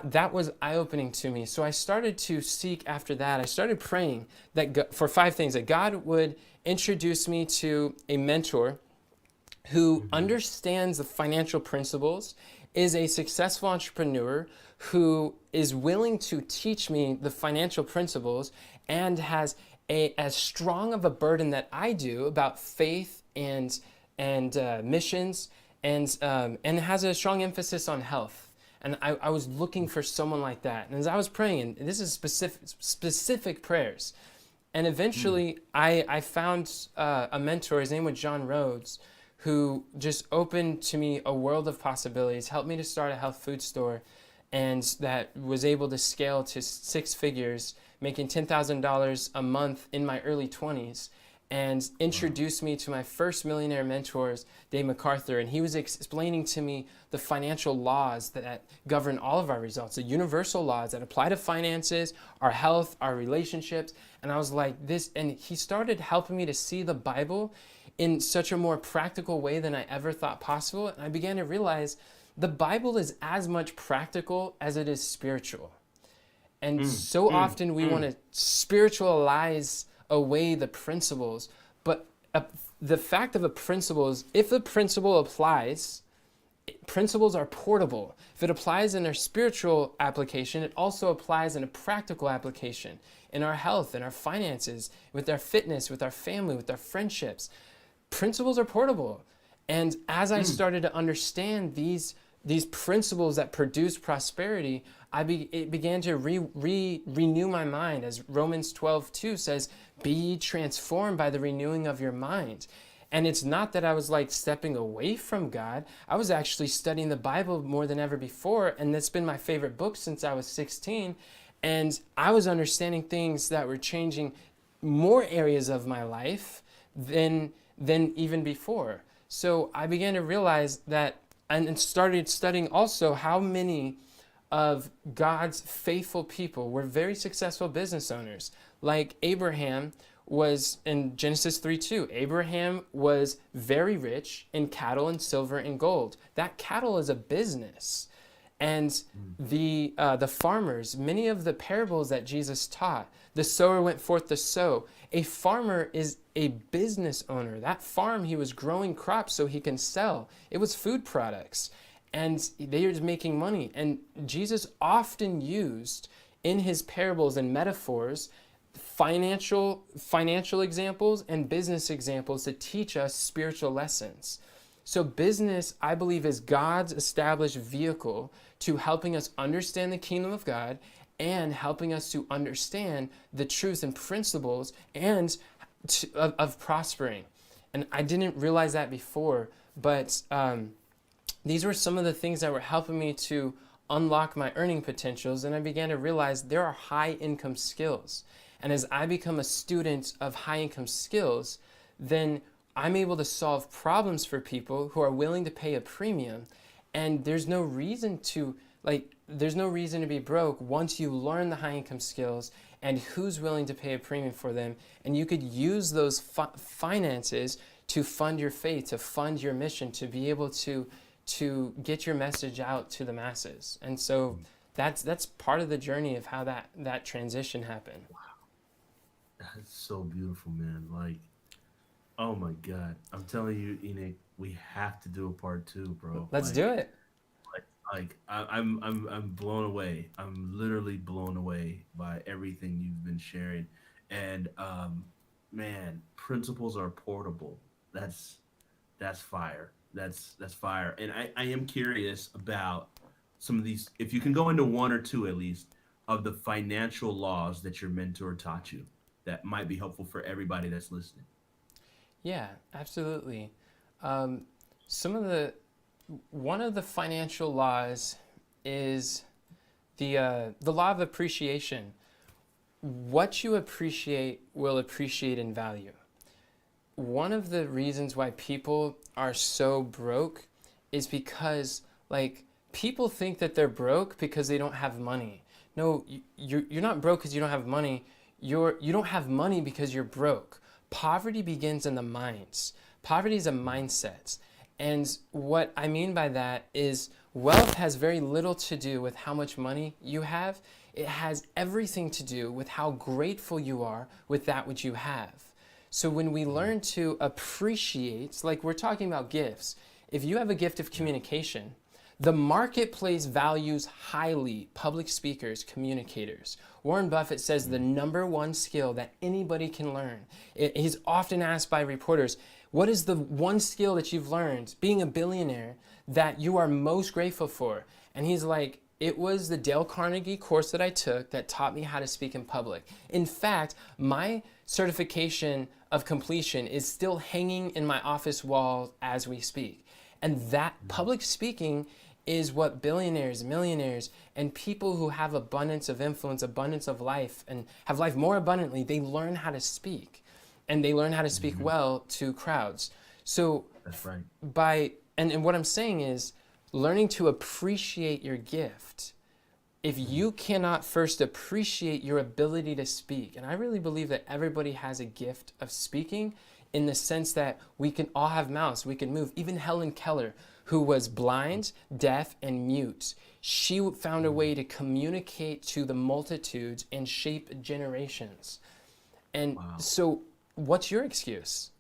B: that was eye-opening to me. So I started to seek after that. I started praying that for 5 things, that God would introduce me to a mentor who understands the financial principles, is a successful entrepreneur who is willing to teach me the financial principles, and has as strong of a burden that I do about faith and missions, and has a strong emphasis on health. And I was looking for someone like that. And as I was praying, and this is specific prayers, and eventually I found a mentor. His name was John Rhodes, who just opened to me a world of possibilities, helped me to start a health food store, and that was able to scale to 6 figures, making $10,000 a month in my early 20s. And introduced me to my first millionaire mentors, Dave MacArthur. And he was explaining to me the financial laws that govern all of our results, the universal laws that apply to finances, our health, our relationships. And I was like, this, and he started helping me to see the Bible in such a more practical way than I ever thought possible. And I began to realize the Bible is as much practical as it is spiritual. And so often we want to spiritualize away the principles, but the fact of a principle is, if the principle applies, principles are portable. If it applies in our spiritual application, it also applies in a practical application, in our health, in our finances, with our fitness, with our family, with our friendships. Principles are portable. And as I started to understand these principles that produce prosperity, it began to renew my mind. As Romans 12:2 says, be ye transformed by the renewing of your mind. And it's not that I was like stepping away from God. I was actually studying the Bible more than ever before. And that's been my favorite book since I was 16. And I was understanding things that were changing more areas of my life than even before. So I began to realize that, and started studying also how many of God's faithful people were very successful business owners. Like Abraham was in Genesis 3:2. Abraham was very rich in cattle and silver and gold. That cattle is a business. And the farmers, many of the parables that Jesus taught, the sower went forth to sow. A farmer is a business owner. That farm, he was growing crops so he can sell. It was food products. And they were making money. And Jesus often used in his parables and metaphors financial examples and business examples to teach us spiritual lessons. So business, I believe, is God's established vehicle to helping us understand the kingdom of God and helping us to understand the truths and principles of prospering. And I didn't realize that before, but these were some of the things that were helping me to unlock my earning potentials. And I began to realize there are high income skills. And as I become a student of high income skills, then I'm able to solve problems for people who are willing to pay a premium. And there's no reason to be broke once you learn the high income skills and who's willing to pay a premium for them. And you could use those finances to fund your faith, to fund your mission, to be able to get your message out to the masses. And so that's part of the journey of how that transition happened.
C: Wow. That's so beautiful, man. Like, oh my God. I'm telling you, Enoch, we have to do a part 2, bro.
B: Let's do it.
C: I'm blown away. I'm literally blown away by everything you've been sharing. And man, principles are portable. That's fire. That's fire. And I am curious about some of these, if you can go into 1 or 2 at least, of the financial laws that your mentor taught you that might be helpful for everybody that's listening.
B: Yeah, absolutely. Some of the one of the financial laws is the law of appreciation. What you appreciate will appreciate in value. One of the reasons why people are so broke is because, like, people think that they're broke because they don't have money. No, you're not broke because you don't have money. You don't have money because you're broke. Poverty begins in the minds. Poverty is a mindset. And what I mean by that is wealth has very little to do with how much money you have. It has everything to do with how grateful you are with that which you have. So when we learn to appreciate, like we're talking about gifts, if you have a gift of communication, the marketplace values highly public speakers, communicators. Warren Buffett says the number one skill that anybody can learn. He's often asked by reporters, what is the one skill that you've learned being a billionaire that you are most grateful for? And he's like, it was the Dale Carnegie course that I took that taught me how to speak in public. In fact, my certification of completion is still hanging in my office wall as we speak. And that public speaking is what billionaires, millionaires, and people who have abundance of influence, abundance of life, and have life more abundantly, they learn how to speak. And they learn how to speak well to crowds. So
C: That's right.
B: And what I'm saying is, learning to appreciate your gift. If you cannot first appreciate your ability to speak, and I really believe that everybody has a gift of speaking in the sense that we can all have mouths, we can move. Even Helen Keller, who was blind, deaf, and mute, she found a way to communicate to the multitudes and shape generations. And so what's your excuse?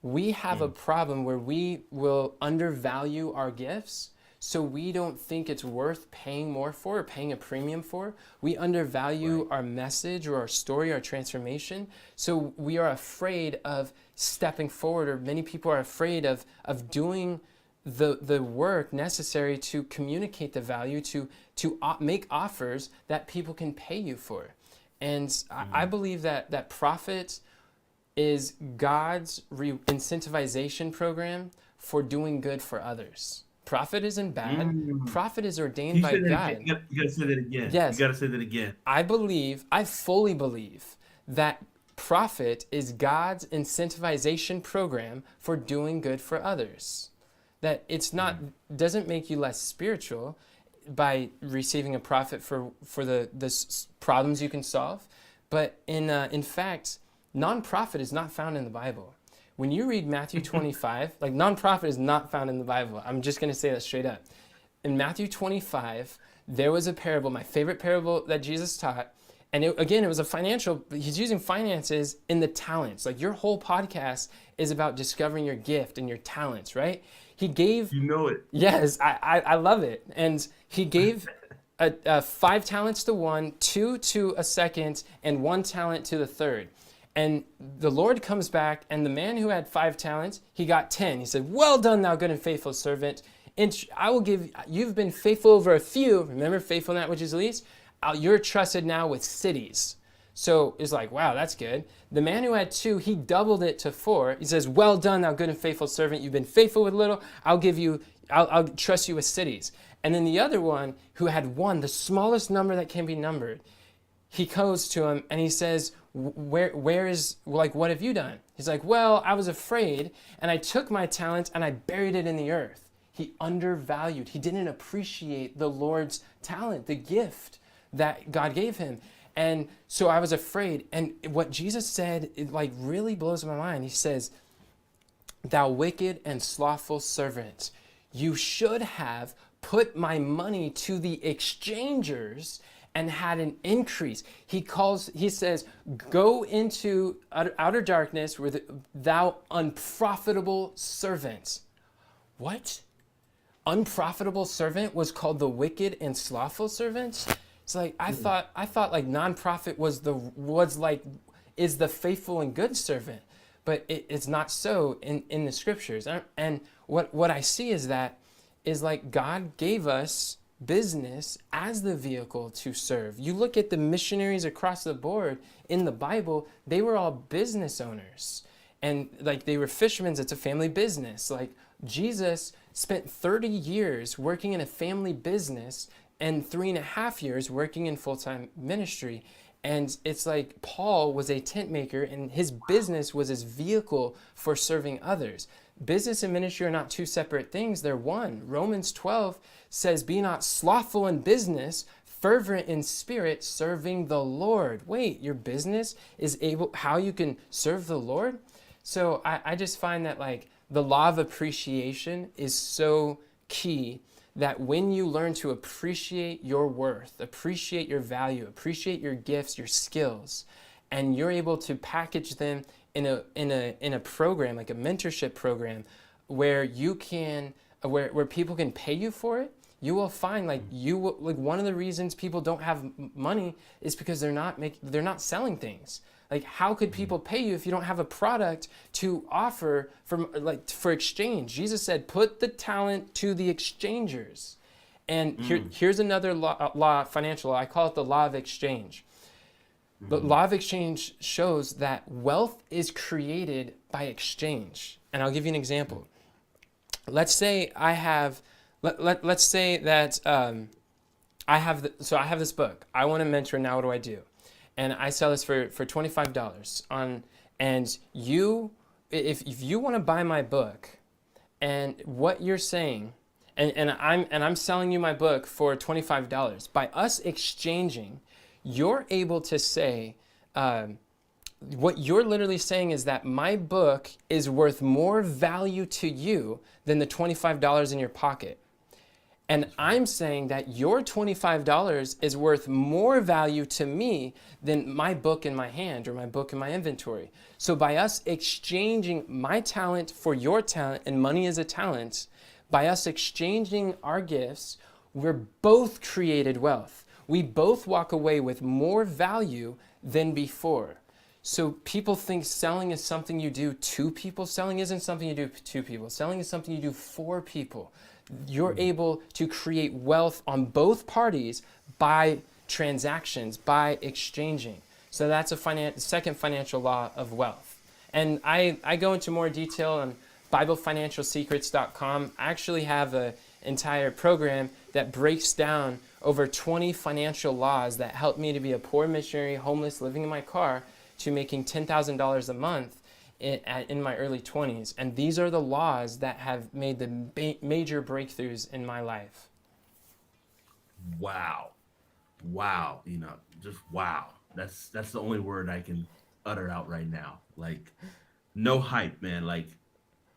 B: We have a problem where we will undervalue our gifts, so we don't think it's worth paying more for or paying a premium for. We undervalue our message or our story, our transformation. So we are afraid of stepping forward, or many people are afraid of doing the work necessary to communicate the value, to make offers that people can pay you for. And I believe that profit is God's incentivization program for doing good for others. Profit isn't bad. Profit is ordained by God.
C: You gotta say that again.
B: Yes.
C: You gotta say that again.
B: I fully believe that profit is God's incentivization program for doing good for others. That it's not, doesn't make you less spiritual by receiving a profit for the problems you can solve. But in fact, nonprofit is not found in the Bible. When you read Matthew 25, like nonprofit is not found in the Bible. I'm just going to say that straight up. In Matthew 25, there was a parable, my favorite parable that Jesus taught. And it was a financial, he's using finances in the talents. Like your whole podcast is about discovering your gift and your talents, right? He gave...
C: You know it.
B: Yes, I love it. And he gave 5 talents to one, 2 to a second, and 1 talent to the third. And the Lord comes back, and the man who had 5 talents, he got 10. He said, well done, thou good and faithful servant. I will give, you've been faithful over a few. Remember, faithful in that which is least? You're trusted now with cities. So it's like, wow, that's good. The man who had 2, he doubled it to 4. He says, well done, thou good and faithful servant. You've been faithful with little. I'll trust you with cities. And then the other one who had 1, the smallest number that can be numbered, he goes to him and he says, where is, like, what have you done? He's like, well, I was afraid and I took my talent and I buried it in the earth. He undervalued. He didn't appreciate the Lord's talent, the gift that God gave him. And so I was afraid. And what Jesus said, it like really blows my mind. He says, thou wicked and slothful servant, you should have put my money to the exchangers and had an increase. He says, go into outer darkness with thou unprofitable servant. What? Unprofitable servant was called the wicked and slothful servant? It's like, I thought like nonprofit is the faithful and good servant, but it's not so in the scriptures. And what I see is like God gave us business as the vehicle to serve. You look at the missionaries across the board in the Bible, they were all business owners. And like they were fishermen, it's a family business. Like Jesus spent 30 years working in a family business and 3.5 years working in full-time ministry. And it's like Paul was a tent maker and his business was his vehicle for serving others. Business and ministry are not two separate things, they're one. Romans 12 says, be not slothful in business, fervent in spirit, serving the Lord. Wait, your business is how you can serve the Lord? So I just find that like the law of appreciation is so key, that when you learn to appreciate your worth, appreciate your value, appreciate your gifts, your skills, and you're able to package them in a program, like a mentorship program, where you can, where people can pay you for it, you will find like one of the reasons people don't have money is because they're not selling things. Like, how could people pay you if you don't have a product to offer for exchange? Jesus said, put the talent to the exchangers. And here's another financial law. I call it the law of exchange. The law of exchange shows that wealth is created by exchange. And I'll give you an example. Let's say I have, let's say that I have this book. I want to mentor. Now what do I do? And I sell this for $25 and if you want to buy my book, and what you're saying, and I'm selling you my book for $25, by us exchanging, you're able to say, what you're literally saying is that my book is worth more value to you than the $25 in your pocket. And I'm saying that your $25 is worth more value to me than my book in my hand or my book in my inventory. So by us exchanging my talent for your talent, and money is a talent, by us exchanging our gifts, we're both created wealth. We both walk away with more value than before. So people think selling is something you do to people. Selling isn't something you do to people. Selling is something you do for people. You're able to create wealth on both parties by transactions, by exchanging. So that's a second financial law of wealth. And I go into more detail on BibleFinancialSecrets.com. I actually have an entire program that breaks down over 20 financial laws that helped me to be a poor missionary, homeless, living in my car, to making $10,000 a month in my early 20s. And these are the laws that have made the major breakthroughs in my life.
C: Wow. Just wow. That's the only word I can utter out right now. Like, no hype, man. Like,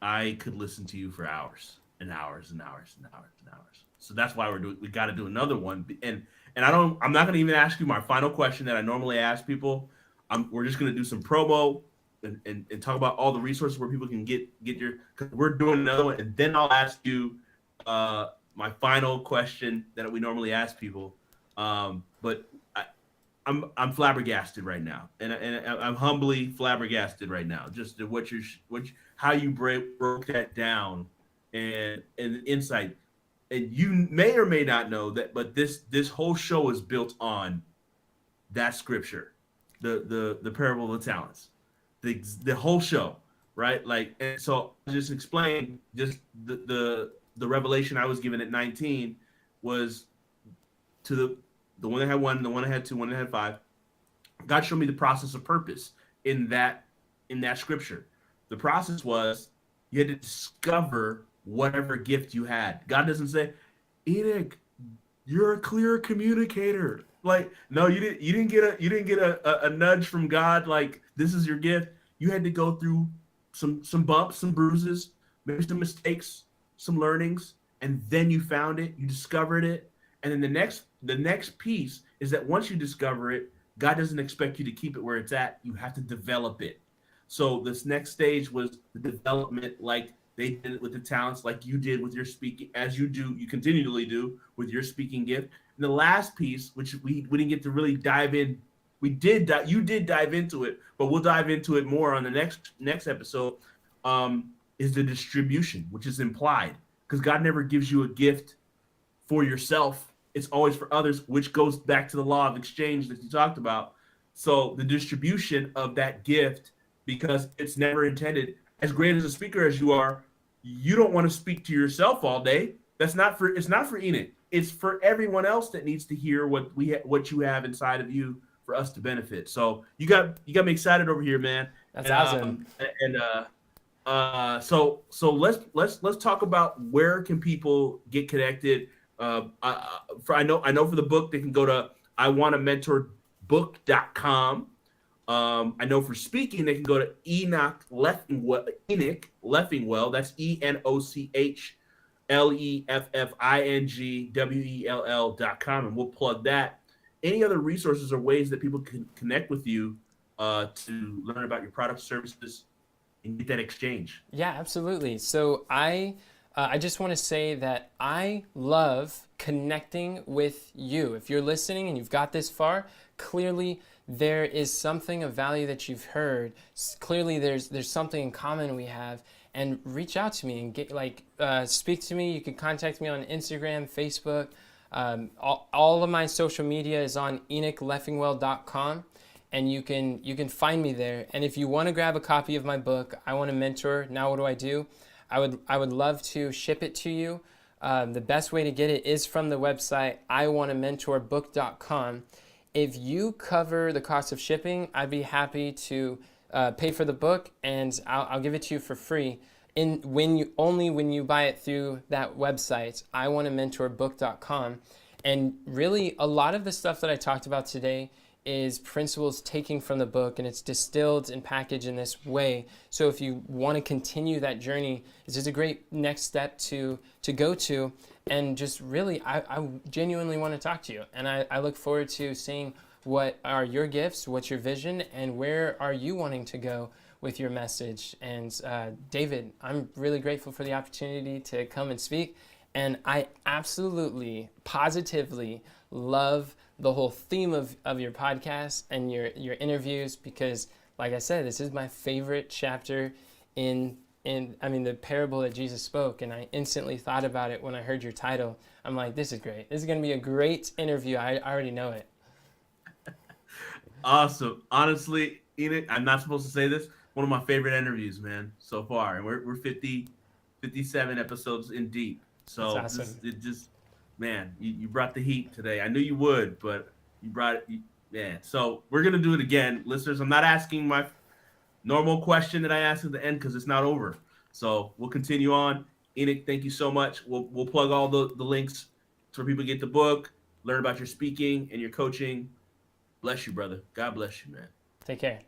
C: I could listen to you for hours and hours and hours and hours and hours. So that's why we got to do another one. And I'm not going to even ask you my final question that I normally ask people. We're just going to do some promo and talk about all the resources where people can get your, because we're doing another one, and then I'll ask you my final question that we normally ask people. But I'm flabbergasted right now, and I'm humbly flabbergasted right now. Just how you broke that down, and the insight. And you may or may not know that, but this whole show is built on that scripture, the parable of the talents, the whole show, right? Like, and so just explain just the revelation I was given at 19 was to the one that had one, the one that had two, one that had five. God showed me the process of purpose in that scripture. The process was you had to discover whatever gift you had. God doesn't say, Enoch, you're a clear communicator. Like, no, you didn't get a nudge from God. Like, this is your gift. You had to go through some bumps, some bruises, maybe some mistakes, some learnings, and then you found it. You discovered it, and then the next piece is that once you discover it, God doesn't expect you to keep it where it's at. You have to develop it. So this next stage was the development, like they did it with the talents, like you did with your speaking, as you continually do with your speaking gift. And the last piece, which we didn't get to really dive in, you did dive into it, but we'll dive into it more on the next episode, is the distribution, which is implied, because God never gives you a gift for yourself. It's always for others, which goes back to the law of exchange that you talked about. So the distribution of that gift, because it's never intended, as great as a speaker as you are, you don't want to speak to yourself all day. It's not for Enoch. It's for everyone else that needs to hear what you have inside of you for us to benefit. So you got me excited over here, man.
B: That's awesome.
C: So let's talk about where can people get connected. I know for the book they can go to iwantamentorbook.com. I know for speaking they can go to Enoch Leffingwell. That's ENOCHLEFFINGWELL.com, and we'll plug that. Any other resources or ways that people can connect with you to learn about your product services and get that exchange?
B: Yeah, absolutely. So I just want to say that I love connecting with you. If you're listening and you've got this far, clearly there is something of value that you've heard. Clearly there's something in common we have, and reach out to me and speak to me. You can contact me on Instagram, Facebook. All of my social media is on EnochLeffingwell.com. And you can find me there. And if you want to grab a copy of my book, I Want to Mentor, Now What Do I Do? I would love to ship it to you. The best way to get it is from the website iwantamentorbook.com. If you cover the cost of shipping, I'd be happy to pay for the book, and I'll give it to you for free. When you buy it through that website, iwantamentorbook.com. And really, a lot of the stuff that I talked about today is principles taken from the book, and it's distilled and packaged in this way. So if you want to continue that journey, this is a great next step to go to. And just really, I genuinely want to talk to you. And I look forward to seeing what are your gifts, what's your vision, and where are you wanting to go with your message. And David, I'm really grateful for the opportunity to come and speak. And I absolutely, positively love the whole theme of your podcast and your interviews, because like I said, this is my favorite chapter in the parable that Jesus spoke, and I instantly thought about it when I heard your title. I'm like, this is great. This is going to be a great interview. I already know it.
C: Awesome. Honestly, Enoch, I'm not supposed to say this. One of my favorite interviews, man, so far. And we're 57 episodes in deep. So
B: That's awesome.
C: Man, you brought the heat today. I knew you would, but you brought it. Man, so we're going to do it again. Listeners, I'm not asking my normal question that I ask at the end because it's not over. So we'll continue on. Enoch, thank you so much. We'll plug all the links so people get the book, learn about your speaking and your coaching. Bless you, brother. God bless you, man.
B: Take care.